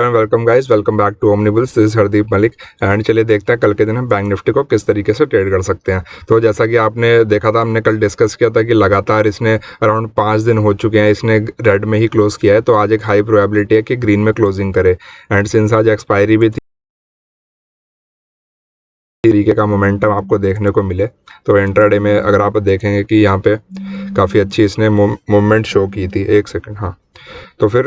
Welcome guys, welcome back to Omnibulls. This is Hardeep Malik and चलिए देखते हैं कल के दिन हम बैंक निफ्टी को किस तरीके से ट्रेड कर सकते हैं। तो जैसा कि आपने देखा था, हमने कल डिस्कस किया था कि लगातार इसने अराउंड 5 दिन हो चुके हैं, इसने रेड में ही क्लोज किया है। तो आज एक हाई प्रोबेबिलिटी है कि ग्रीन में क्लोजिंग करे एंड सिंस आज एक्सपायरी भी थी, तरीके का मोमेंटम आपको देखने को मिले। तो इंट्राडे में अगर आप देखेंगे कि यहाँ पे काफ़ी अच्छी इसने मूवमेंट शो की थी। एक सेकंड, हाँ। तो फिर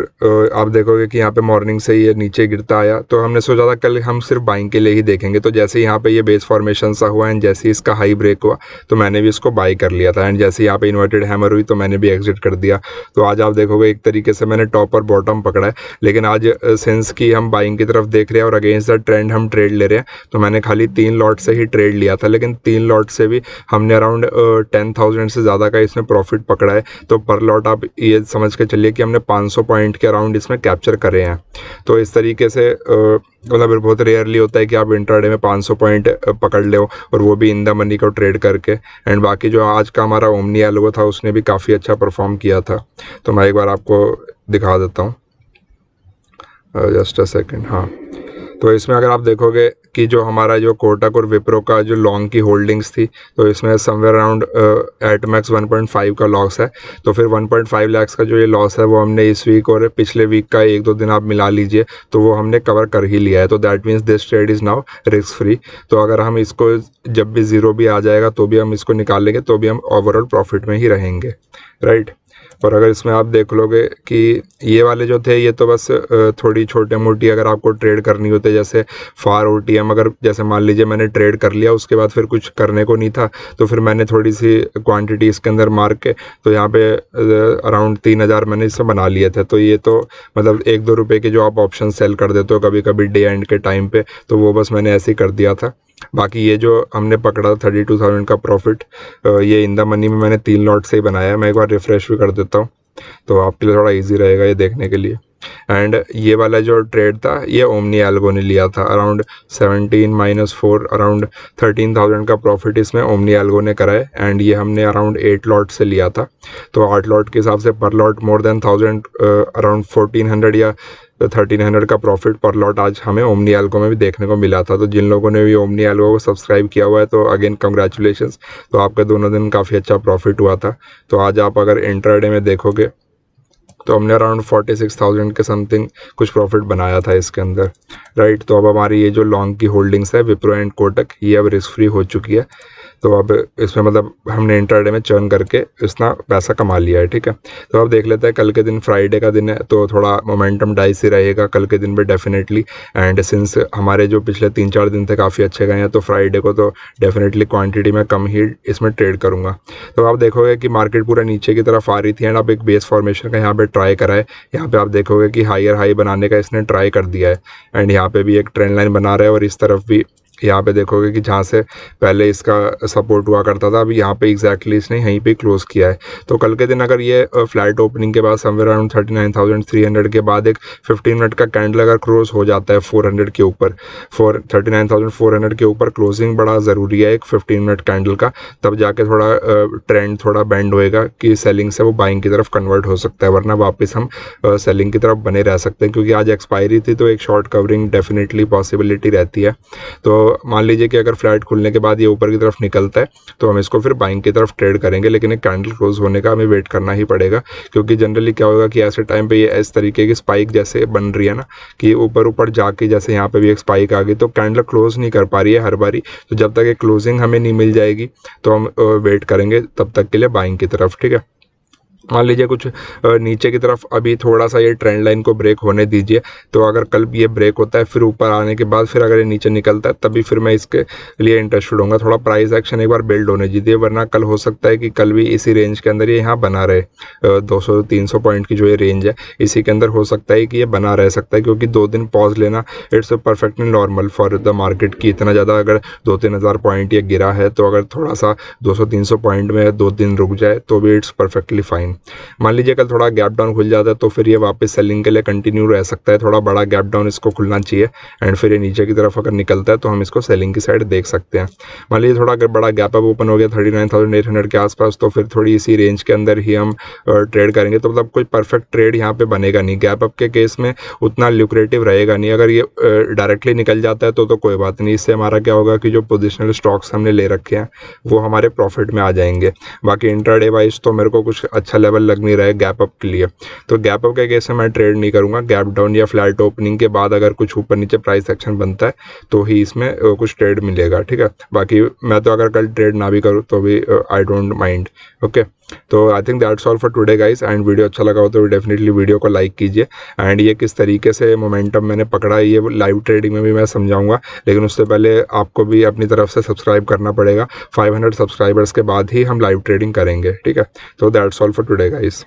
आप देखोगे कि यहाँ पे मॉर्निंग से ये नीचे गिरता आया, तो हमने सोचा था कल हम सिर्फ बाइंग के लिए ही देखेंगे। तो जैसे यहाँ पे ये बेस फॉर्मेशन सा हुआ एंड जैसे इसका हाई ब्रेक हुआ तो मैंने भी इसको बाई कर लिया था एंड जैसे यहाँ पे इन्वर्टेड हैमर हुई तो मैंने भी एग्जिट कर दिया। तो आज आप देखोगे एक तरीके से मैंने टॉप और बॉटम पकड़ा है, लेकिन आज सिंस की हम बाइंग की तरफ देख रहे हैं और अगेंस्ट द ट्रेंड हम ट्रेड ले रहे हैं, तो मैंने खाली 3 लॉट से ही ट्रेड लिया था, लेकिन 3 लॉट से भी हमने अराउंड 10,000 से ज़्यादा का इसमें प्रॉफिट पकड़ा है। तो पर लॉट आप ये समझ के चलिए कि हमने 500 पॉइंट के अराउंड इसमें कैप्चर करे हैं। तो इस तरीके से मतलब बहुत रेयरली होता है कि आप इंट्राडे में 500 पॉइंट पकड़ ले और वो भी इन द मनी को ट्रेड करके। एंड बाकी जो आज का हमारा ओमनी एल्गो था उसने भी काफ़ी अच्छा परफॉर्म किया था। तो मैं एक बार आपको दिखा देता हूँ, जस्ट अ सेकेंड। हाँ, तो इसमें अगर आप देखोगे कि जो हमारा जो कोटक और विप्रो का जो लॉन्ग की होल्डिंग्स थी, तो इसमें समवेयर अराउंड एट मैक्स 1.5 का लॉस है। तो फिर 1.5 लाख का जो ये लॉस है वो हमने इस वीक और पिछले वीक का 1-2 दिन आप मिला लीजिए तो वो हमने कवर कर ही लिया है। तो that means this trade is now risk free. तो अगर हम इसको जब भी ज़ीरो भी आ जाएगा तो भी हम इसको निकालेंगे तो भी हम ओवरऑल प्रॉफिट में ही रहेंगे, राइट। और अगर इसमें आप देख लोगे कि ये वाले जो थे ये तो बस थोड़ी छोटे मोटी अगर आपको ट्रेड करनी होती है, जैसे फार OTM, अगर जैसे मान लीजिए मैंने ट्रेड कर लिया उसके बाद फिर कुछ करने को नहीं था तो फिर मैंने थोड़ी सी क्वांटिटी इसके अंदर मार के तो यहाँ पे अराउंड 3,000 मैंने इससे बना लिए थे। तो ये तो मतलब 1-2 रुपये के जो आप ऑप्शन सेल कर देते हो कभी कभी डे एंड के टाइम पे, तो वो बस मैंने ऐसे ही कर दिया था। बाकी ये जो हमने पकड़ा था 32,000 का प्रॉफिट, ये इन द मनी में मैंने 3 लॉट से ही बनाया है। मैं एक बार रिफ्रेश भी कर देता हूँ तो आपके लिए थोड़ा इजी रहेगा ये देखने के लिए। एंड ये वाला जो ट्रेड था ये ओमनी एल्गो ने लिया था, अराउंड 17 - 4 अराउंड 13,000 का प्रॉफिट इसमें ओमनी एल्गो ने करा है। एंड ये हमने अराउंड 8 लॉट से लिया था। तो 8 लॉट के हिसाब से पर लॉट मोर देन 1000 अराउंड 1400 या 1300 का प्रॉफिट पर लॉट आज हमें ओमनी एल्गो में भी देखने को मिला था। तो जिन लोगों ने भी ओमनी एल्गो को सब्सक्राइब किया हुआ है तो अगेन कंग्रेचुलेशंस। तो आपका दोनों दिन काफ़ी अच्छा प्रॉफिट हुआ था। तो आज आप अगर इंट्राडे में देखोगे तो हमने अराउंड 46,000 के समथिंग कुछ प्रॉफिट बनाया था इसके अंदर, राइट। तो अब हमारी ये जो लॉन्ग की होल्डिंग्स है विप्रो एंड कोटक, ये अब रिस्क फ्री हो चुकी है। तो अब इसमें मतलब हमने इंट्राडे में चर्न करके इतना पैसा कमा लिया है, ठीक है। तो अब देख लेते हैं कल के दिन, फ्राइडे का दिन है तो थोड़ा मोमेंटम डाइस ही रहेगा कल के दिन पे डेफिनेटली। एंड सिंस हमारे जो पिछले 3-4 दिन थे काफ़ी अच्छे गए हैं तो फ्राइडे को तो डेफिनेटली क्वांटिटी में कम ही इसमें ट्रेड करूँगा। तो आप देखोगे कि मार्केट पूरा नीचे की तरफ आ रही थी एंड अब एक बेस फॉर्मेशन का यहाँ पे ट्राई करा है। यहाँ पे आप देखोगे कि हायर हाई बनाने का इसने ट्राई कर दिया है एंड यहाँ पे भी एक ट्रेंड लाइन बना रहा है और इस तरफ भी यहाँ पे देखोगे कि जहाँ से पहले इसका सपोर्ट हुआ करता था अभी यहाँ पे एग्जैक्टली इसने यहीं पे क्लोज किया है। तो कल के दिन अगर ये फ्लैट ओपनिंग के बाद समवेयर अराउंड 39,300 के बाद एक 15 मिनट का कैंडल अगर क्लोज हो जाता है 400 के ऊपर, 39,400 के ऊपर क्लोजिंग बड़ा ज़रूरी है एक 15 मिनट कैंडल का, तब जाके थोड़ा ट्रेंड थोड़ा बेंड होएगा कि सेलिंग से वो बाइंग की तरफ कन्वर्ट हो सकता है, वरना वापस हम सेलिंग की तरफ बने रह सकते हैं। क्योंकि आज एक्सपायरी थी तो एक शॉर्ट कवरिंग डेफिनेटली पॉसिबिलिटी रहती है। तो मान लीजिए कि अगर फ्लैट खुलने के बाद ये ऊपर की तरफ निकलता है तो हम इसको फिर बाइंग की तरफ ट्रेड करेंगे, लेकिन एक कैंडल क्लोज होने का हमें वेट करना ही पड़ेगा। क्योंकि जनरली क्या होगा कि ऐसे टाइम पे ये इस तरीके की स्पाइक जैसे बन रही है ना कि ऊपर ऊपर जाके जैसे यहाँ पे भी एक स्पाइक आ गई तो कैंडल क्लोज नहीं कर पा रही है हर बारी। तो जब तक एक क्लोजिंग हमें नहीं मिल जाएगी तो हम वेट करेंगे तब तक के लिए बाइंग की तरफ, ठीक है। मान लीजिए कुछ नीचे की तरफ अभी थोड़ा सा ये ट्रेंड लाइन को ब्रेक होने दीजिए। तो अगर कल ये ब्रेक होता है फिर ऊपर आने के बाद फिर अगर ये नीचे निकलता है तभी फिर मैं इसके लिए इंटरेस्टेड होऊंगा। थोड़ा प्राइस एक्शन एक बार बिल्ड होने दीजिए, वरना कल हो सकता है कि कल भी इसी रेंज के अंदर ये यहाँ बना रहे। 200-300 पॉइंट की जो ये रेंज है इसी के अंदर हो सकता है कि ये बना रह सकता है। क्योंकि 2 दिन पॉज लेना it's perfectly normal for the market की। इतना ज़्यादा अगर 2-3 हज़ार पॉइंट ये गिरा है तो अगर थोड़ा सा 200-300 पॉइंट में 2 दिन रुक जाए तो भी इट्स परफेक्टली फाइन। सेलिंग। मान लीजिए कल थोड़ा गैप डाउन खुल जाता है तो फिर ये वापस सेलिंग के लिए कंटिन्यू रह सकता है, थोड़ा बड़ा गैप डाउन इसको खुलना चाहिए एंड फिर ये नीचे की तरफ अगर निकलता है तो हम इसको सेलिंग की साइड देख सकते हैं। मान लीजिए थोड़ा अगर बड़ा गैप अप ओपन हो गया 39,800 के आसपास तो फिर थोड़ी इसी रेंज के अंदर ही हम ट्रेड करेंगे, तो मतलब कोई परफेक्ट ट्रेड यहाँ पे बनेगा नहीं। गैप अप के केस में उतना ल्यूक्रेटिव रहेगा नहीं। अगर ये डायरेक्टली निकल जाता है तो कोई बात नहीं, इससे हमारा क्या होगा कि जो पोजिशनल स्टॉक्स हमने ले रखे हैं वो हमारे प्रॉफिट में आ जाएंगे। बाकी इंट्राडे वाइज तो मेरे को कुछ अच्छा लेवल लग नहीं रहा है गैप अप के लिए, तो गैप अप के केस में मैं ट्रेड नहीं करूँगा। गैप डाउन या फ्लैट ओपनिंग के बाद अगर कुछ ऊपर नीचे प्राइस एक्शन बनता है तो ही इसमें कुछ ट्रेड मिलेगा, ठीक है। बाकी मैं तो अगर कल ट्रेड ना भी करूँ तो भी आई डोंट माइंड। ओके, तो I think that's all for today guys. And video अच्छा लगा हो तो डेफिनेटली वीडियो को लाइक कीजिए। एंड ये किस तरीके से मोमेंटम मैंने पकड़ा है ये लाइव ट्रेडिंग में भी मैं समझाऊंगा, लेकिन उससे पहले आपको भी अपनी तरफ से सब्सक्राइब करना पड़ेगा। 500 सब्सक्राइबर्स के बाद ही हम लाइव ट्रेडिंग करेंगे, ठीक है। तो that's all for today guys.